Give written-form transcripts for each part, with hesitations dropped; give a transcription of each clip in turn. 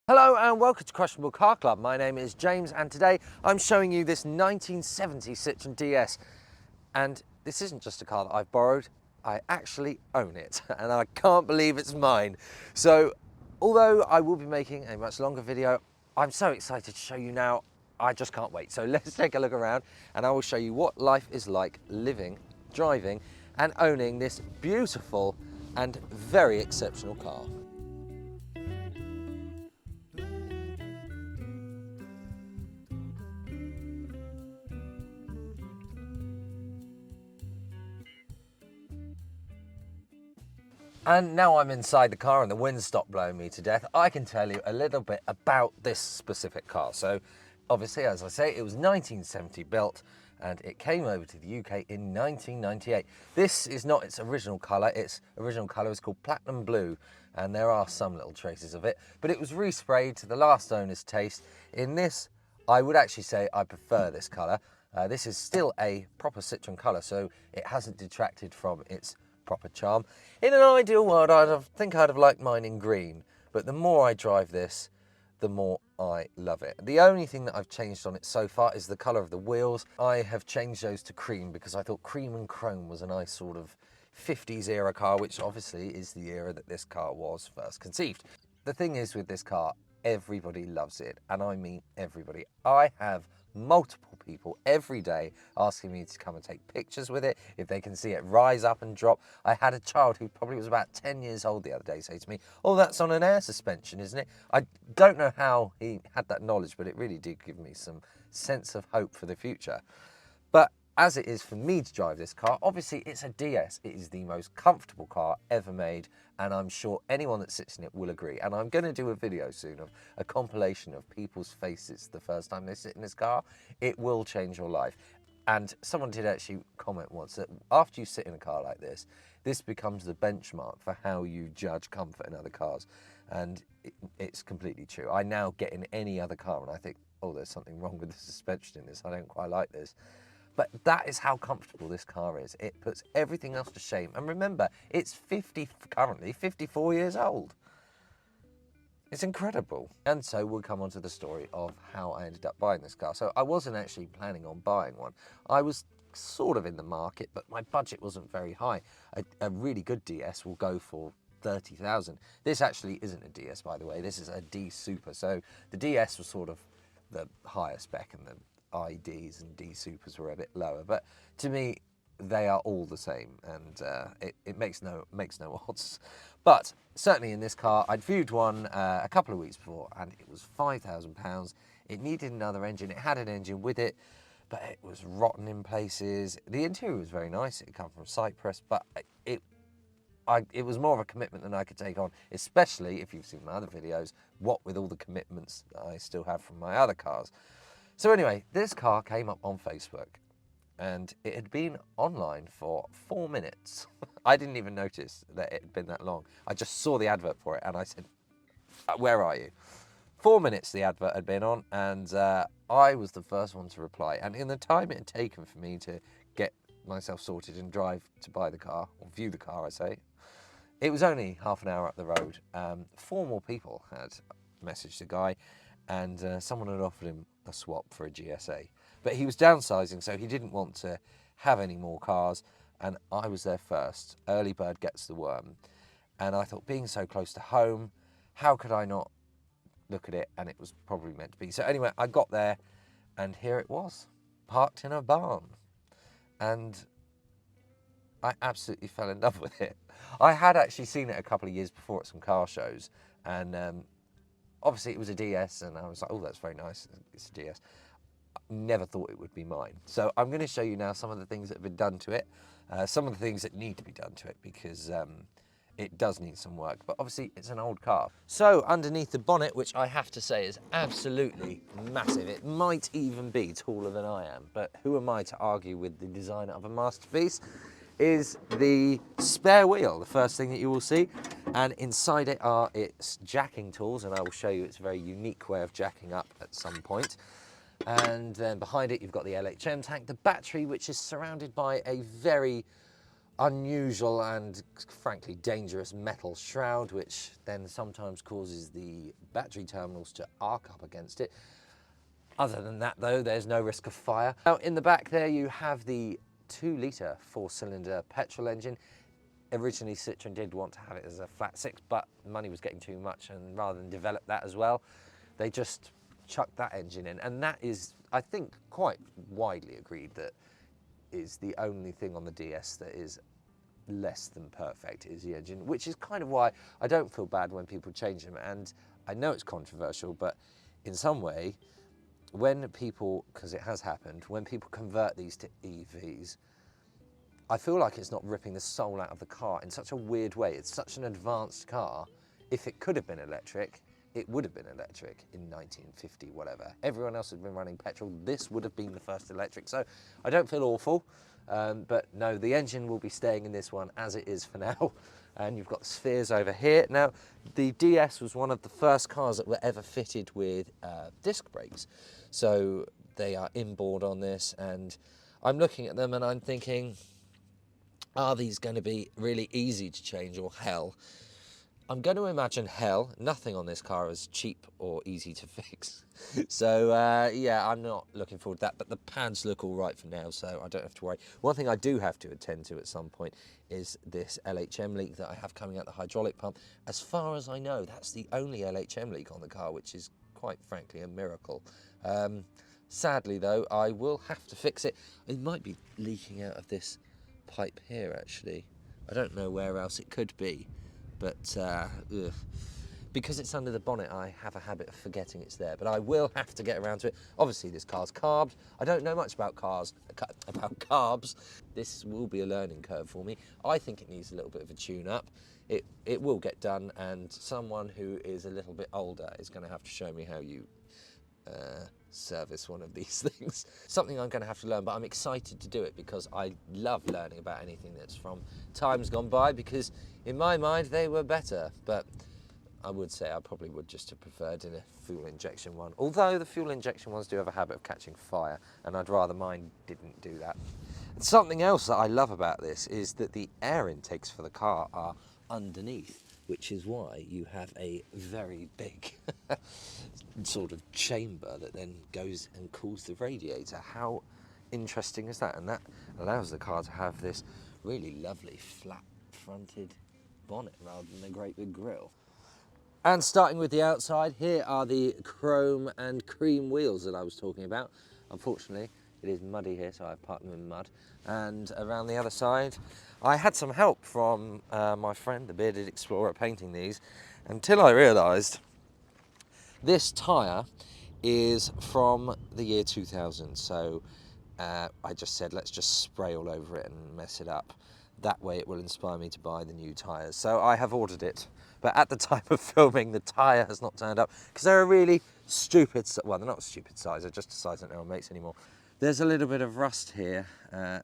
Hello and welcome to Questionable Car Club. My name is James and today I'm showing you this 1970 Citroen DS. And this isn't just a car that I've borrowed, I actually own it and I can't believe it's mine. So although I will be making a much longer video, I'm so excited to show you now, I just can't wait. So let's take a look around and I will show you what life is like living, driving and owning this beautiful and very exceptional car. And now I'm inside the car and the wind stopped blowing me to death, I can tell you a little bit about this specific car. So obviously, as I say, it was 1970 built and it came over to the UK in 1998. This is not its original colour. Its original colour is called platinum blue and there are some little traces of it, but it was resprayed to the last owner's taste. In this, I would actually say I prefer this colour. This is still a proper Citroen colour, so it hasn't detracted from its proper charm. In an ideal world, think I'd have liked mine in green, but the more I drive this, the more I love it. The only thing that I've changed on it so far is the colour of the wheels. I have changed those to cream because I thought cream and chrome was a nice sort of 50s era car, which obviously is the era that this car was first conceived. The thing is with this car, everybody loves it, and I mean everybody. I have multiple people every day asking me to come and take pictures with it, if they can see it rise up and drop. I had a child who probably was about 10 years old the other day say to me, "Oh, that's on an air suspension, isn't it?" I don't know how he had that knowledge, but it really did give me some sense of hope for the future. But as it is for me to drive this car, obviously it's a DS. It is the most comfortable car ever made, and I'm sure anyone that sits in it will agree. And I'm going to do a video soon of a compilation of people's faces the first time they sit in this car. It will change your life. And someone did actually comment once that after you sit in a car like this, this becomes the benchmark for how you judge comfort in other cars. And it's completely true. I now get in any other car and I think, oh, there's something wrong with the suspension in this. I don't quite like this. But that is how comfortable this car is. It puts everything else to shame. And remember, it's currently 54 years old. It's incredible. And so we'll come on to the story of how I ended up buying this car. So I wasn't actually planning on buying one. I was sort of in the market, but my budget wasn't very high. A really good DS will go for 30,000. This actually isn't a DS, by the way. This is a D Super. So the DS was sort of the higher spec and the IDs and D Supers were a bit lower, but to me they are all the same, and it makes no odds. But certainly in this car, I'd viewed one a couple of weeks before, and it was £5,000. It needed another engine. It had an engine with it, but it was rotten in places. The interior was very nice. It had come from Cyprus, but it was more of a commitment than I could take on, especially if you've seen my other videos, what with all the commitments that I still have from my other cars. So anyway, this car came up on Facebook and it had been online for 4 minutes. I didn't even notice that it had been that long. I just saw the advert for it and I said, "Where are you?" 4 minutes the advert had been on, and I was the first one to reply. And in the time it had taken for me to get myself sorted and drive to buy the car, or view the car I say, it was only half an hour up the road. 4 more people had messaged the guy, and someone had offered him a swap for a GSA. But he was downsizing, so he didn't want to have any more cars, and I was there first. Early bird gets the worm. And I thought, being so close to home, how could I not look at it? And it was probably meant to be. So anyway, I got there, and here it was, parked in a barn. And I absolutely fell in love with it. I had actually seen it a couple of years before at some car shows, and obviously it was a DS, and I was like, oh, that's very nice, it's a DS. Never thought it would be mine. So I'm going to show you now some of the things that have been done to it, some of the things that need to be done to it, because it does need some work, but obviously it's an old car. So underneath the bonnet, which I have to say is absolutely massive, it might even be taller than I am, but who am I to argue with the designer of a masterpiece, is the spare wheel, the first thing that you will see. And inside it are its jacking tools, and I will show you its very unique way of jacking up at some point. And then behind it, you've got the LHM tank, the battery, which is surrounded by a very unusual and frankly dangerous metal shroud, which then sometimes causes the battery terminals to arc up against it. Other than that though, there's no risk of fire. Now in the back there you have the 2-litre 4-cylinder petrol engine. Originally Citroën did want to have it as a flat 6, but money was getting too much, and rather than develop that as well, they just chucked that engine in. And that is, I think, quite widely agreed that is the only thing on the DS that is less than perfect, is the engine, which is kind of why I don't feel bad when people change them. And I know it's controversial, but in some way, when people, because it has happened, when people convert these to EVs, I feel like it's not ripping the soul out of the car in such a weird way. It's such an advanced car. If it could have been electric, it would have been electric in 1950, whatever. Everyone else had been running petrol. This would have been the first electric. So I don't feel awful, but no, the engine will be staying in this one as it is for now. And you've got spheres over here. Now, the DS was one of the first cars that were ever fitted with disc brakes. So they are inboard on this, and I'm looking at them and I'm thinking, are these going to be really easy to change or hell? I'm going to imagine hell. Nothing on this car is cheap or easy to fix. So yeah, I'm not looking forward to that, but the pads look all right for now, so I don't have to worry. One thing I do have to attend to at some point is this LHM leak that I have coming out the hydraulic pump. As far as I know, that's the only LHM leak on the car, which is quite frankly a miracle. Sadly though, I will have to fix it. It might be leaking out of this pipe here actually. I don't know where else it could be, but because it's under the bonnet, I have a habit of forgetting it's there, but I will have to get around to it. Obviously this car's carbed. I don't know much about carbs. This will be a learning curve for me. I think it needs a little bit of a tune up. It will get done, and someone who is a little bit older is going to have to show me how you service one of these things. Something I'm going to have to learn, but I'm excited to do it because I love learning about anything that's from times gone by, because in my mind they were better. But I would say I probably would just have preferred in a fuel injection one, although the fuel injection ones do have a habit of catching fire, and I'd rather mine didn't do that. Something else that I love about this is that the air intakes for the car are underneath, which is why you have a very big sort of chamber that then goes and cools the radiator. How interesting is that? And that allows the car to have this really lovely flat fronted bonnet rather than a great big grille. And starting with the outside, here are the chrome and cream wheels that I was talking about. Unfortunately, it is muddy here, so I've parked them in mud. And around the other side, I had some help from my friend, the Bearded Explorer, painting these, until I realised this tyre is from the year 2000. So I just said, let's just spray all over it and mess it up. That way it will inspire me to buy the new tyres. So I have ordered it. But at the time of filming, the tyre has not turned up because they're a really stupid, well, they're not a stupid size, they're just a size that no one makes anymore. There's a little bit of rust here.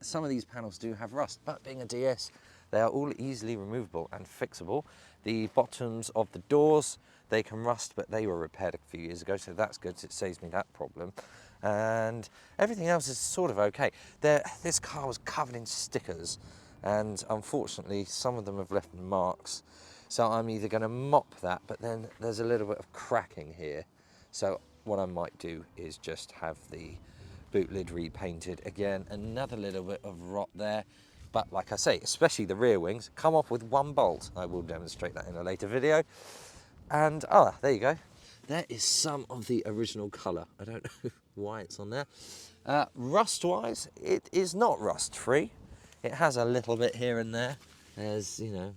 Some of these panels do have rust, but being a DS, they are all easily removable and fixable. The bottoms of the doors, they can rust, but they were repaired a few years ago, so that's good. It saves me that problem. And everything else is sort of okay. This car was covered in stickers, and unfortunately, some of them have left marks. So I'm either going to mop that, but then there's a little bit of cracking here. So what I might do is just have the boot lid repainted again. Another little bit of rot there. But like I say, especially the rear wings, come off with one bolt. I will demonstrate that in a later video. And, there you go. There is some of the original colour. I don't know why it's on there. Rust-wise, it is not rust-free. It has a little bit here and there. There's, you know,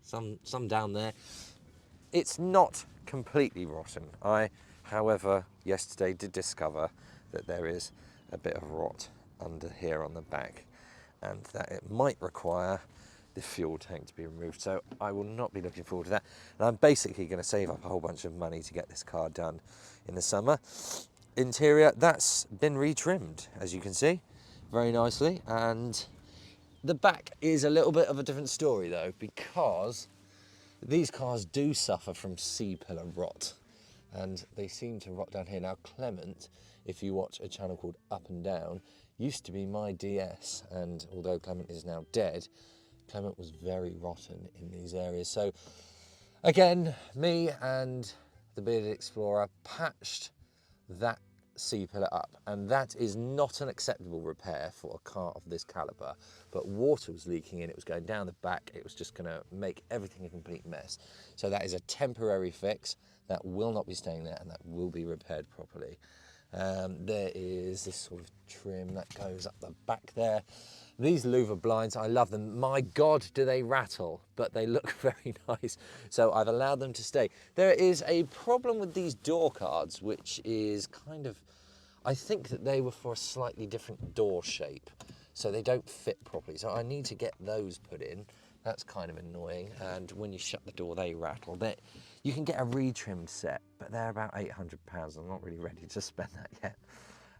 some down there. It's not completely rotten. I, however, yesterday did discover that there is a bit of rot under here on the back, and that it might require the fuel tank to be removed. So I will not be looking forward to that. And I'm basically going to save up a whole bunch of money to get this car done in the summer. Interior, that's been retrimmed, as you can see, very nicely. And the back is a little bit of a different story though, because these cars do suffer from C-pillar rot, and they seem to rot down here. Now Clement, if you watch a channel called Up and Down, used to be my DS, and although Clement is now dead, Clement was very rotten in these areas. So again, me and the Bearded Explorer patched that C-pillar up, and that is not an acceptable repair for a car of this caliber. But water was leaking in, it was going down the back, it was just going to make everything a complete mess. So that is a temporary fix that will not be staying there, and that will be repaired properly. There is this sort of trim that goes up the back there. These louver blinds, I love them. My God, do they rattle, but they look very nice. So I've allowed them to stay. There is a problem with these door cards, which is kind of, I think that they were for a slightly different door shape, so they don't fit properly. So I need to get those put in. That's kind of annoying. And when you shut the door, they rattle. You can get a retrimmed set, but they're about £800. I'm not really ready to spend that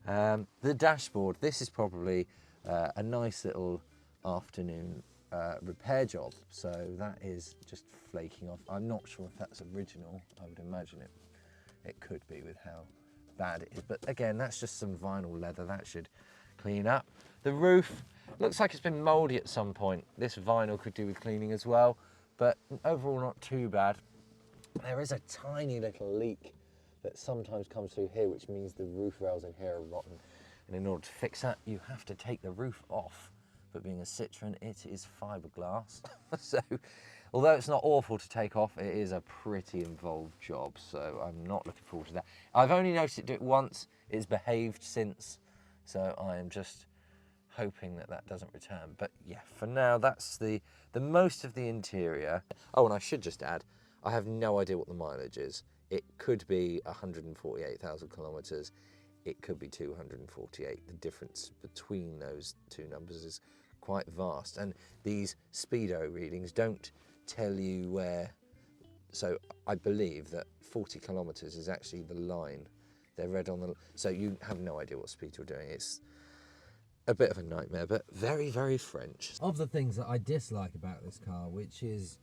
yet. The dashboard, this is probably a nice little afternoon repair job. So that is just flaking off. I'm not sure if that's original. I would imagine it could be with how bad it is. But again, that's just some vinyl leather. That should clean up. The roof looks like it's been mouldy at some point. This vinyl could do with cleaning as well, but overall not too bad. There is a tiny little leak that sometimes comes through here, which means the roof rails in here are rotten. And in order to fix that, you have to take the roof off. But being a Citroen, it is fiberglass. So although it's not awful to take off, it is a pretty involved job. So I'm not looking forward to that. I've only noticed it do it once. It's behaved since. So I am just hoping that that doesn't return. But yeah, for now, that's the most of the interior. Oh, and I should just add, I have no idea what the mileage is. It could be 148,000 kilometres. It could be 248. The difference between those two numbers is quite vast. And these speedo readings don't tell you where. So I believe that 40 kilometres is actually the line. They're read on the, so you have no idea what speed you're doing. It's a bit of a nightmare, but very, very French. Of the things that I dislike about this car, which is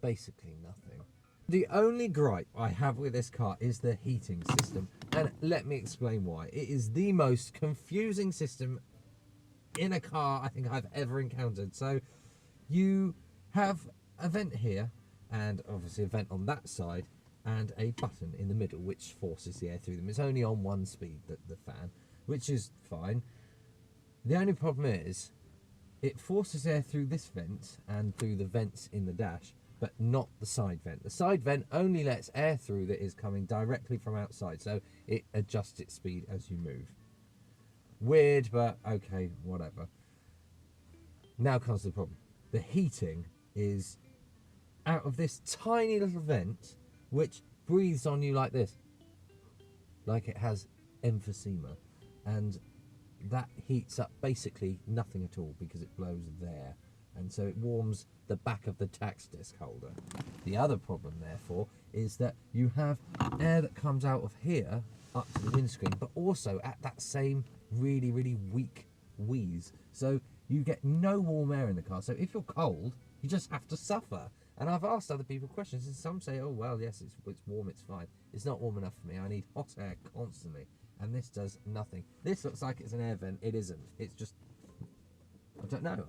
basically nothing, the only gripe I have with this car is the heating system. And let me explain why. It is the most confusing system in a car I think I've ever encountered. So you have a vent here, and obviously a vent on that side, and a button in the middle which forces the air through them. It's only on one speed, the fan, which is fine. The only problem is it forces air through this vent and through the vents in the dash, but not the side vent. The side vent only lets air through that is coming directly from outside, so it adjusts its speed as you move. Weird, but okay, whatever. Now comes the problem. The heating is out of this tiny little vent, which breathes on you like this, like it has emphysema, and that heats up basically nothing at all because it blows there, and so it warms the back of the tax disc holder. The other problem, therefore, is that you have air that comes out of here up to the windscreen, but also at that same really, really weak wheeze. So you get no warm air in the car. So if you're cold, you just have to suffer. And I've asked other people questions, and some say, oh, well, yes, it's warm, it's fine. It's not warm enough for me. I need hot air constantly. And this does nothing. This looks like it's an air vent. It isn't. It's just, I don't know.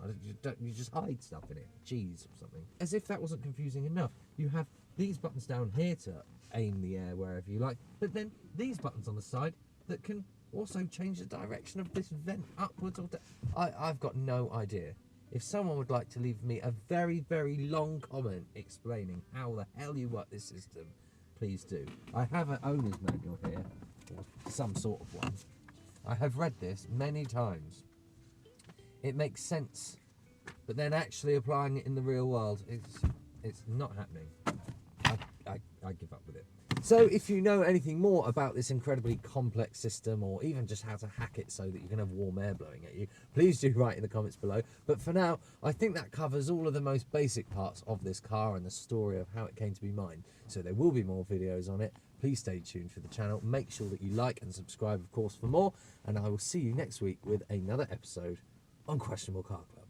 You just hide stuff in it. Cheese or something. As if that wasn't confusing enough. You have these buttons down here to aim the air wherever you like. But then these buttons on the side that can also change the direction of this vent upwards or down. I've got no idea. If someone would like to leave me a very, very long comment explaining how the hell you work this system, please do. I have an owner's manual here, or some sort of one. I have read this many times. It makes sense, but then actually applying it in the real world, it's not happening. I give up with it. So if you know anything more about this incredibly complex system, or even just how to hack it so that you can have warm air blowing at you, please do write in the comments below. But for now, I think that covers all of the most basic parts of this car and the story of how it came to be mine. So there will be more videos on it. Please stay tuned for the channel. Make sure that you like and subscribe, of course, for more. And I will see you next week with another episode on Questionable Car Club.